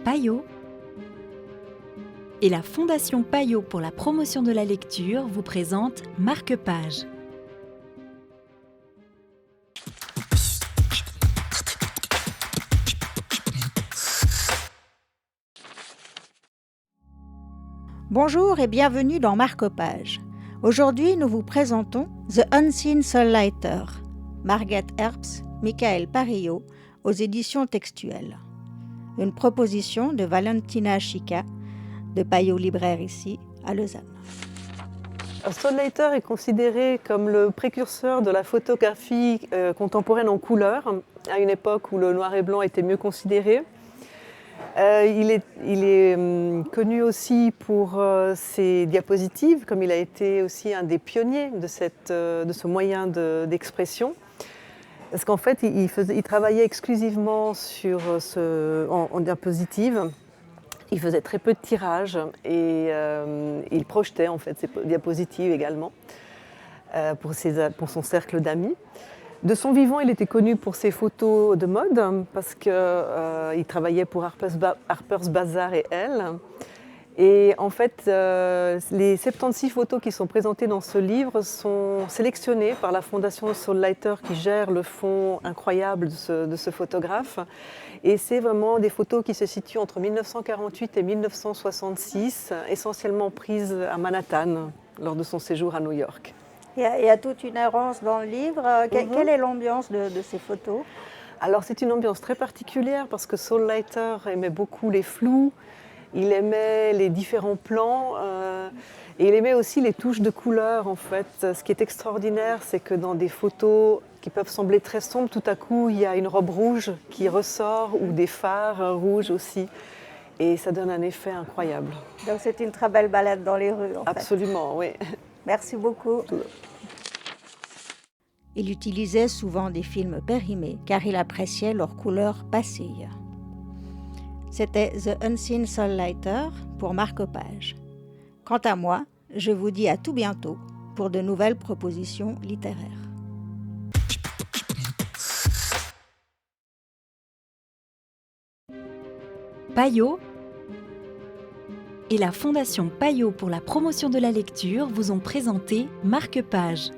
Payot et la Fondation Payot pour la promotion de la lecture vous présente Marque-Page. Bonjour et bienvenue dans Marque-Page. Aujourd'hui, nous vous présentons The Unseen Soullighter, Margate Herbst, Michael Parillo, aux éditions textuelles. Une proposition de Valentina Chica, de Payot Libraire ici, à Lausanne. Soullighter est considéré comme le précurseur de la photographie contemporaine en couleur, à une époque où le noir et blanc était mieux considéré. Il est connu aussi pour ses diapositives, comme il a été aussi un des pionniers de ce moyen d'expression. Parce qu'en fait, il travaillait exclusivement en diapositive. Il faisait très peu de tirages et il projetait en fait ses diapositives également pour son cercle d'amis. De son vivant, il était connu pour ses photos de mode parce qu'il travaillait pour Harper's Bazaar et Elle. Et en fait, les 76 photos qui sont présentées dans ce livre sont sélectionnées par la Fondation Soullighter qui gère le fonds incroyable de ce photographe. Et c'est vraiment des photos qui se situent entre 1948 et 1966, essentiellement prises à Manhattan lors de son séjour à New York. Il y a toute une errance dans le livre. Quelle est l'ambiance de ces photos ? Alors c'est une ambiance très particulière parce que Soullighter aimait beaucoup les flous. Il aimait les différents plans et il aimait aussi les touches de couleur en fait. Ce qui est extraordinaire, c'est que dans des photos qui peuvent sembler très sombres, tout à coup il y a une robe rouge qui ressort ou des phares rouges aussi. Et ça donne un effet incroyable. Donc c'est une très belle balade dans les rues en fait. Absolument, oui. Merci beaucoup. Il utilisait souvent des films périmés car il appréciait leur couleur passée. C'était The Unseen Soullighter pour Marque-Page. Quant à moi, je vous dis à tout bientôt pour de nouvelles propositions littéraires. Payot et la Fondation Payot pour la promotion de la lecture vous ont présenté Marque-Page.